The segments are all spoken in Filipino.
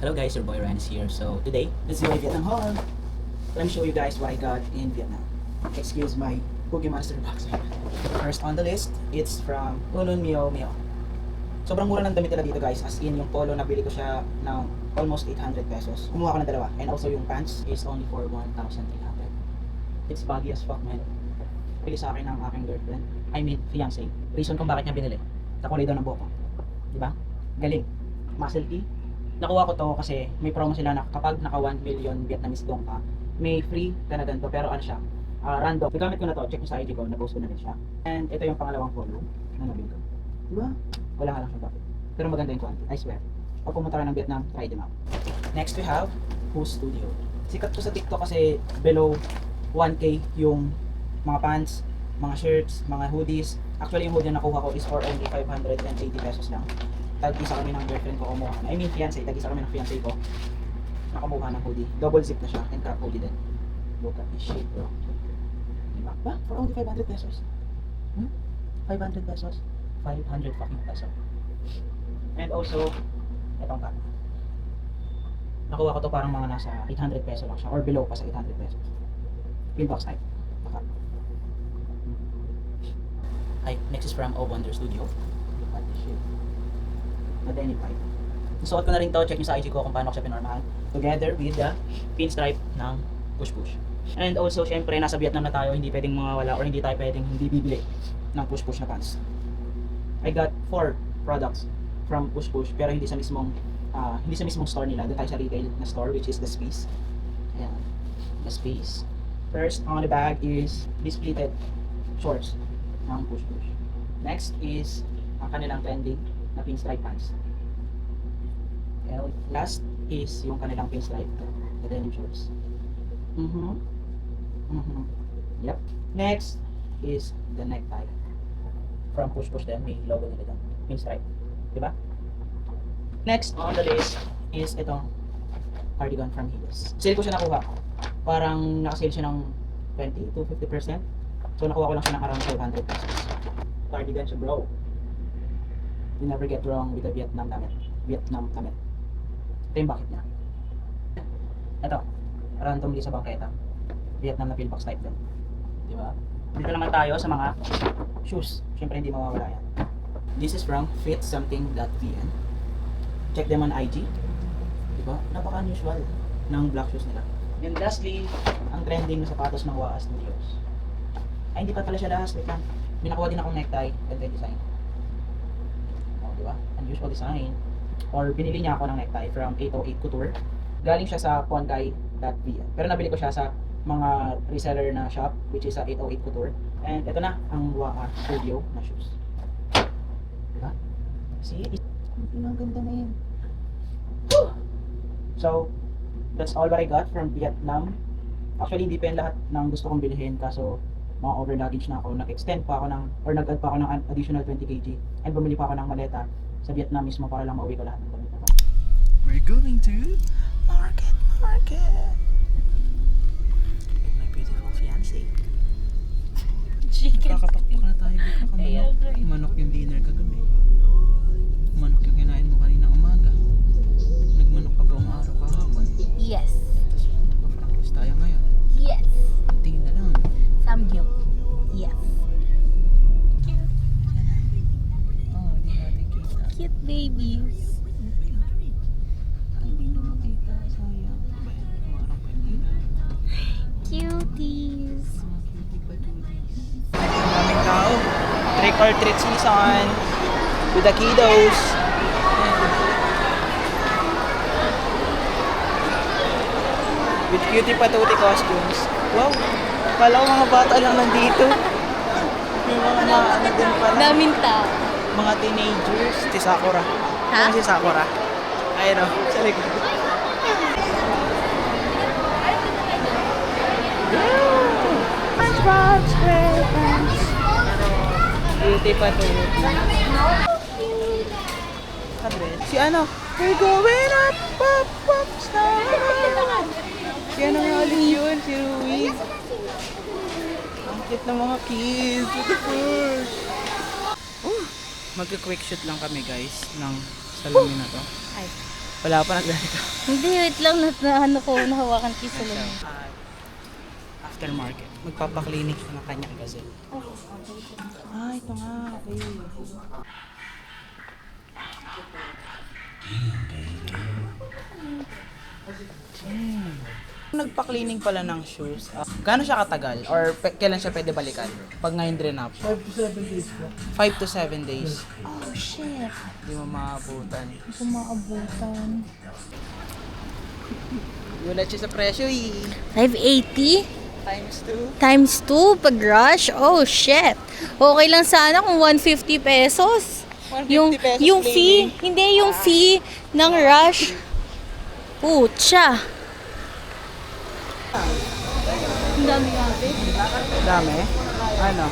Hello guys, your boy Ryan is here. So today, let's do a Vietnam haul. Let me show you guys what I got in Vietnam. Excuse my Cookie Monster box. First on the list, it's from Unun Mio Mio. Sobrang mura ng damit nila dito guys. As in, yung polo nabili ko siya ng almost 800 pesos. Kumuha ko ng dalawa. And also yung pants is only for 1,300. It's baggy as fuck, man. Bili sa akin ng aking girlfriend. I mean, fiancé. Reason kung bakit niya binili. Nakulay daw ng buhok ko. Diba? Galing. Muscle tee. Nakuha ko to kasi may promo sila na kapag naka 1 million Vietnamese dong ka, may free ka na ganito. Pero ano siya? Random. Nagamit ko na to. Check mo sa IG ko. Na-post ko na rin siya. And ito yung pangalawang polo na nabili ko. Diba? Wala nga lang siya bakit. Pero maganda yung quality. I swear. Pag pumunta ka ng Vietnam, try them out. Next we have Who's Studio. Sikat to sa TikTok kasi below 1K yung mga pants, mga shirts, mga hoodies. Actually yung hoodie na nakuha ko is for only 580 pesos lang. Tag-isa kami ng girlfriend ko kumuha. I mean fiancé, tag-isa kami ng fiancé ko. Nakamuha ng hoodie. Double zip na siya and crop hoodie din. Look at this shit bro. Diba? Ba? For only 500 pesos. 500 pesos. 500 fucking peso. And also, etong pa. Nakuha ko to parang mga nasa 800 peso lang siya or below pa sa 800 pesos. Pinbox type. Baka. Hi, next is from Oh Wonder Studio. Look at this shit. Madeni pipe. Suot ko na rin to, check nyo sa IG ko kung paano ko siya pinormahan. Together with the pinstripe ng Push Push. And also, syempre, nasa Vietnam na tayo, hindi pwedeng mawawala or hindi tayo pwedeng hindi bibili ng Push Push na pants. I got 4 products from Push Push pero hindi sa mismong store nila. Doon tayo sa retail na store which is The Space. Ayan. The Space. First on the bag is this pleated shorts ng Push Push. Next is ang kanilang trending na pinstripe pants. And last is yung kanilang pinstripe na denim shorts. Yep. Next is the necktie from Push Push din. May logo nila doon. Pinstripe. Diba? Next on the list is itong cardigan from Hills. Sale ko siya nakuha. Parang nakasale siya ng 20 to 50%. So nakuha ko lang siya ng around 500 pesos. Cardigan siya bro. You never get wrong with the Vietnam damit. Ito yung bakit niya. Ito. Randomly sa bangketa. Vietnam na pillbox type din. Diba? Dito naman tayo sa mga shoes. Siyempre hindi mawawala yan. This is from fitsomething.vn. Check them on IG. Diba? Napaka-unusual ng black shoes nila. And lastly, ang trending na sapatos ng Waa Studios. Ay, hindi pa pala siya last. Wait lang. May nakuha din akong necktie. Ganda design. O, diba? Unusual design. Or binili niya ako ng necktie from 808 Couture. Galing siya sa ponkai.vn. Pero nabili ko siya sa mga reseller na shop which is sa 808 Couture. And ito na ang Waa Studio na shoes. Diba? See? Ang ganda na yun. So, that's all what I got from Vietnam. Actually, hindi pa yung lahat ng gusto kong bilhin kaso mga over luggage na ako. Nag-extend pa ako nag-add pa ako ng additional 20 kg and bumili pa ako ng maleta sa Vietnam mismo para lang mauwi ko lahat ng damit na to. We're going to market. With my beautiful fiancé. Kakapak na tayo dito kamanok. Manok yung dinner kagabi. Manok yung kinain mo kanina umaga. Nagmanok ka buong araw kahapon. Yes. Tapos magpa-frankis tayo ngayon. Yes. Tingin na lang. Samgyup. Yes. Oh, hindi natin kita. Cute babies. Hindi na makita. Sayang. Umarap pa yun. Cuties. Cutie pa cuties. Maraming tao. Trick or treat season. With the kiddos. With cutie patuti costumes. Wow. Kala ko mga bata lang nandito. Yung mga ano din pala. Daming tao. Mga teenagers. Si Sakura. Ha? Ano si Sakura? Ayun o. Sa likod. SpongeBob SquarePants. Cutie patuti. Si ano? We're going up, pop, pop, star. Si ano nga ulit yun? Si Rui. Ang cute ng mga kids. What the first? Magka-quick shoot lang kami guys ng salamin na to. Ay. Wala pa naglalito. Hindi, wait lang. Ano ko, nahawakan ko yung salon. Aftermarket. Magpapaklinik siya ng kanyang gazelle. Ito nga. Okay. Nagpa-cleaning pala ng shoes. Gaano siya katagal? Or kailan siya pwede balikan? Pag ngayon drain up? 5 to 7 days po. 5 to 7 days. Oh, shit. Hindi mo maabutan. Hindi ko maabutan. Gulat siya sa presyo 580 Times 2. times 2 pag rush? Oh, shit. Okay lang sana kung 150 pesos. 150 Yung, pesos yung cleaning. fee, hindi yung fee ng rush. Pucha. Ang dami nga, Dami. Ano?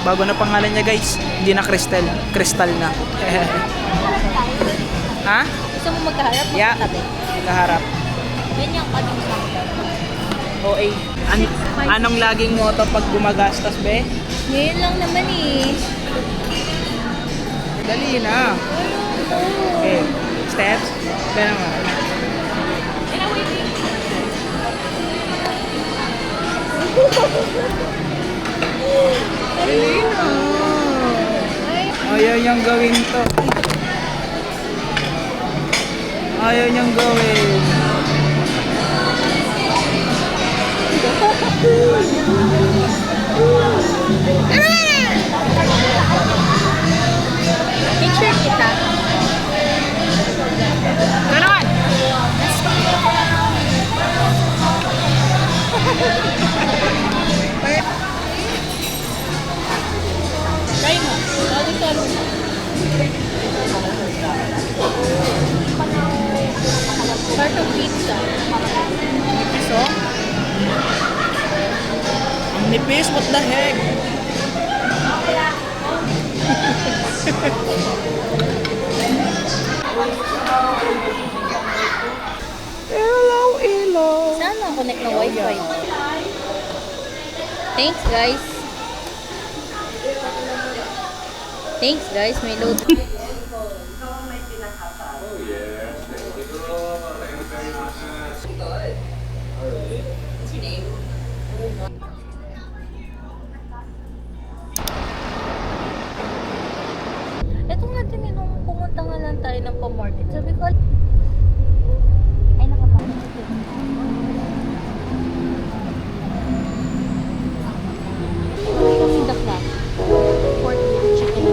Bago na pangalan niya guys. Hindi na Crystal. Crystal na. Ha? Gusto mo magkaharap? Yeah. Magkatabi. Kaharap. Ganyan ka din lang. OA. Anong laging motto pag gumagastos, be? Ngayon lang naman eh. Dali na. Okay. Steps. Kaya nga. Dali na. Ayaw niyang gawin to. Ayaw niyang gawin. Picture kita. Ganon! Try mo. Lagi talo. Part of pizza. Nipis, oh. Ang nipis, what the heck? Hello. Saan ang connect na wifi? Thanks guys. Thanks guys, may load. Ito nga din eh, nung pumunta nga lang tayo ng pa-market. Sabi ko, ay nakapagod. Kami dakla. Pork chicken.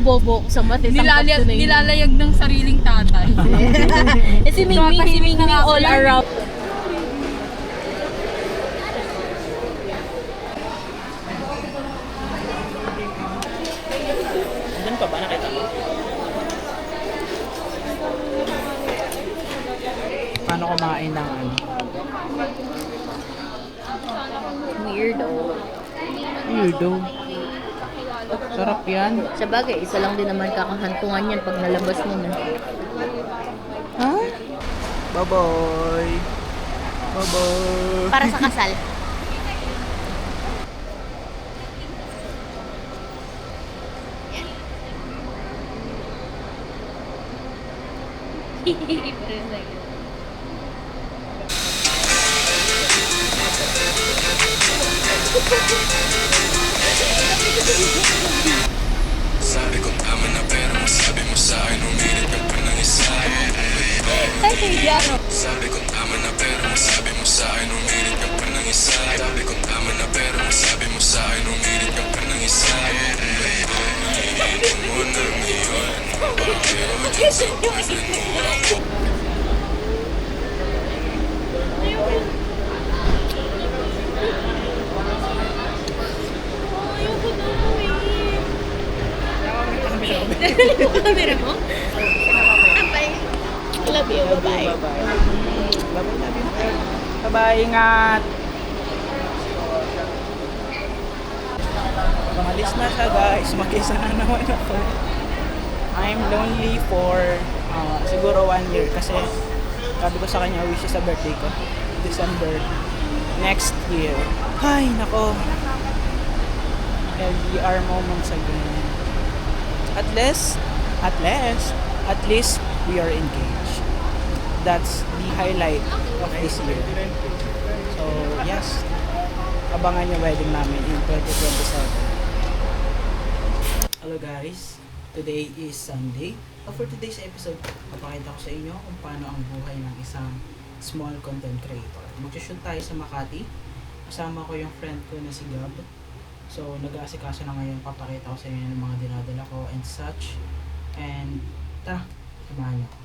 bobo ko sa math. Nilalayag ng sariling tatay. Eh si Mingming all around. Andun pa ba? Nakita mo? Paano kumain ng ano? Weirdo. Weirdo. Sarap yan. Sa bagay, isa lang din naman kakahantungan yan pag nalabas mo na. Ha? Bye-bye. Bye-bye. Para sa kasal. Sabi ko tama na pero masabi mo sa akin umirit ka pa ng isa. Sabi ko tama na pero masabi mo sa akin umirit ka pa ng isa. Sabi ko tama na pero masabi mo sa akin umirit ka pa ng isa. Initin mo na ngayon. Bakit o dyan sa boyfriend mo ako? Camera mo? Love you, bye-bye. Bye-bye, ingat. Pangalis na siya guys, mag-isa na naman ako. I'm lonely for siguro 1 year kasi sabi ko sa kanya wish sa birthday ko, December next year. Ay, nako. LDR moments again. At least we are engaged. That's the highlight of this year. So, yes. Abangan yung wedding namin in 2027. Hello guys. Today is Sunday. For today's episode, papakita ko sa inyo kung paano ang buhay ng isang small content creator. Mag-shoot tayo sa Makati. Kasama ko yung friend ko na si Gab. So, nag-aasikaso na ngayon. Papakita ko sa inyo ng mga dinadala ko and such. And, tara, samahan niyo ako.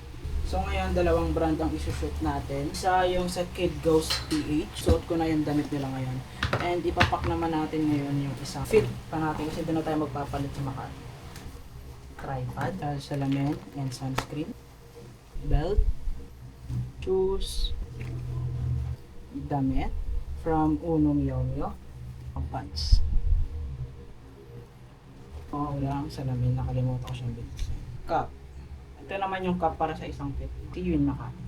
So, ngayon, dalawang brand ang isushoot natin. Isa yung sa Kid Ghost PH. Suot ko na yung damit nila ngayon. And, ipapak naman natin ngayon yung isang fit pa natin kasi doon na tayo magpapalit sa Makati. Tripod, salamin, and sunscreen. Belt. Shoes. Damit. From Uno Mio Mio. Pants. Wala ang salamin, nakalimutan ko siyang bilis. Cup. Ito naman yung cup para sa isang fit. See you in Makati.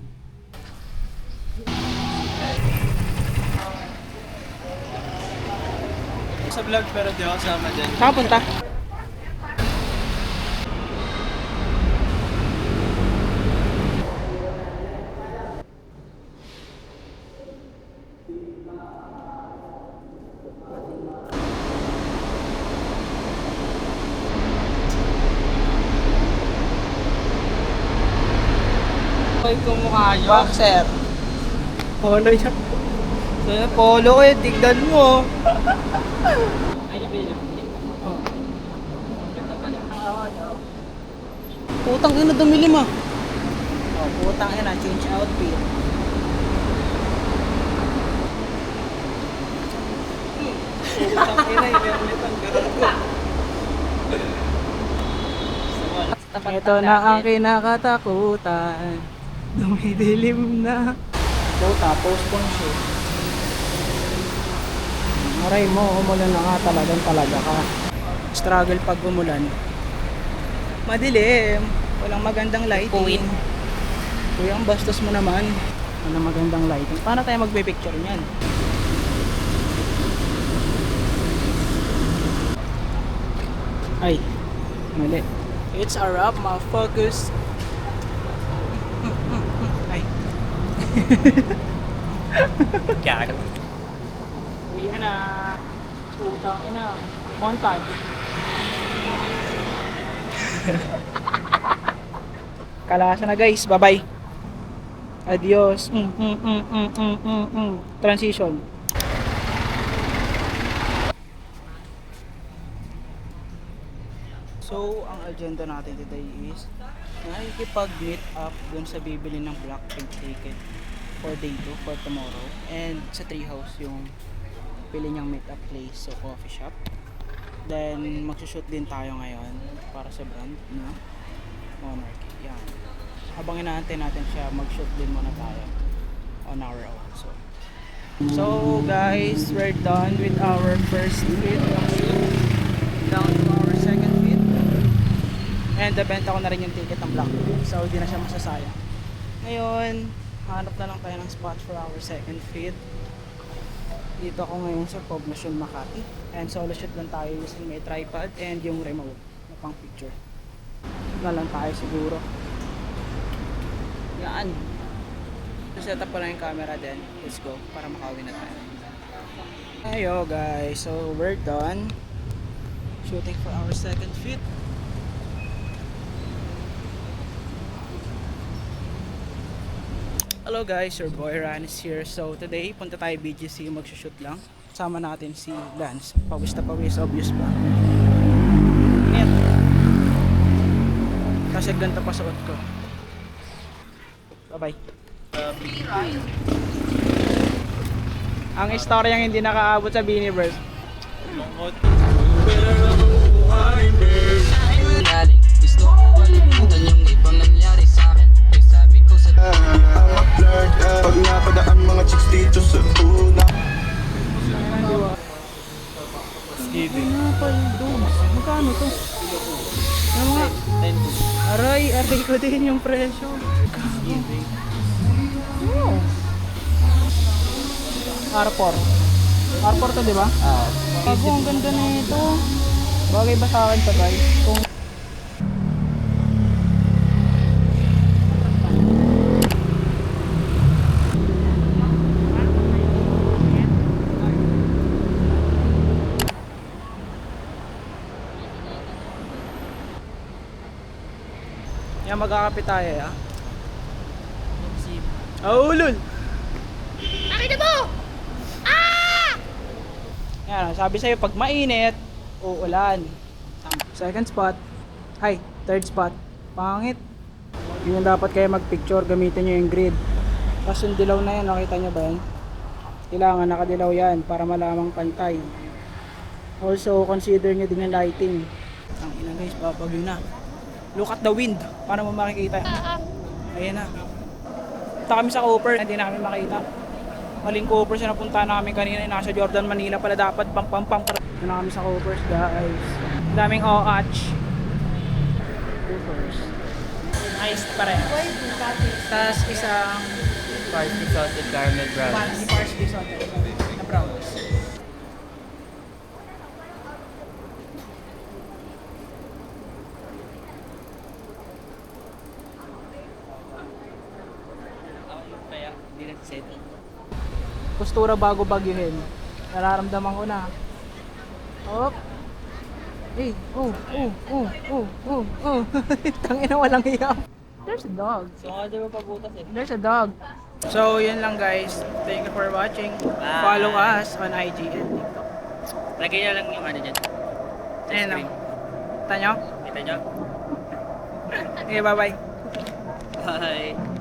Sa vlog pero di ako kasama dyan. Saan ka punta? Ay, kumukha nyo. Boxer. Polo yun. Polo ko yun, tignan mo. Putang ina, dumilim ah. Oh, putang ina, change outfit. Putang ina, inermit ang gago. Ito na ang kinakatakutan. Dumidilim na. Dota, postpone shoot. Maray mo, umulan na nga talaga ka. Struggle pag umulan. Madilim. Walang magandang lighting. Puwin. Kuya, ang bastos mo naman. Walang magandang lighting. Paano tayo magpe-picture niyan? Ay, mali. It's a wrap, ma-focus. Ay. Gago. Uwi na. Utang ina. Montage. Kalasa na guys. Bye-bye. Adios. Transition. So, ang agenda natin today is nakikipag-meet up dun sa bibili ng Blackpink ticket for day 2, for tomorrow. And sa Treehouse yung pili niyang meet up place, so coffee shop. Then, magsushoot din tayo ngayon para sa brand na Monarchy. Yan. Habang inaantay natin siya, mag-shoot din muna tayo on our own. So guys, we're done with our first fit ng shoot. Down to our second fit. And nabenta ko na rin yung ticket ng Blackpink. So hindi na siya masasayang. Ngayon, hanap na lang tayo ng spot for our second fit. Dito ako ngayon sa Poblacion, Makati. And solo shoot lang tayo using may tripod and yung remote na pang picture. Na lang tayo siguro. Yan. So set up ko lang yung camera din. Let's go para makauwi na tayo. Ayo guys, so we're done shooting for our second fit. Hello guys, your boy Ran is here. So today, punta tayo BGC, magsushoot lang. Sama natin si Lance. Pawis na pawis, obvious ba? Ingat. Kasi ganito pa suot ko. Bye bye. Ang istoryang hindi nakaabot sa Biniverse. Gusto ko kalimutan yung ibang nangyari sa akin. Ay sabi ko sa Pag napadaan mga chicks dito sa una. Magkano to? Ano nga? Aray ko din yung presyo. Oh. R4 to, di ba? Bago, ang ganda na ito. Bagay ba sa akin to, guys? Kung yan, magkakapit tayo, ya. Oh, lul! Nakita mo! Yan, sabi sa'yo, pag mainit, uulan. Second spot. Ay, third spot. Pangit. Yun yung dapat kayo magpicture, gamitin nyo yung grid. Tapos yung dilaw na yan, nakita nyo ba yan? Kailangan nakadilaw yan para malamang pantay. Also, consider nyo din yung lighting. Ang ina guys, babagyo na. Look at the wind, para mo makikita. Ayan na. Punta kami sa Cooper, hindi namin makita. Maling Cooper siya napunta namin kanina, nasa Jordan, Manila pala dapat pang. Doon na kami sa Coopers guys. Daming OH. Coopers. Nice pa rin. Tapos isang Party salted caramel brownies. parsley salted na brownies. Kaya hindi nag-set. Postura bago bagyuhin. Nararamdaman ko na. Hop. Hey, Tangina, walang hiya. There's a dog. So nga di ba pabutas eh? There's a dog. So, yun lang guys. Thank you for watching. Bye. Follow us on IG and TikTok. Lagay niya lang yung ano dyan. Ayan o. Kita nyo? Kita nyo? Okay, bye-bye. Bye.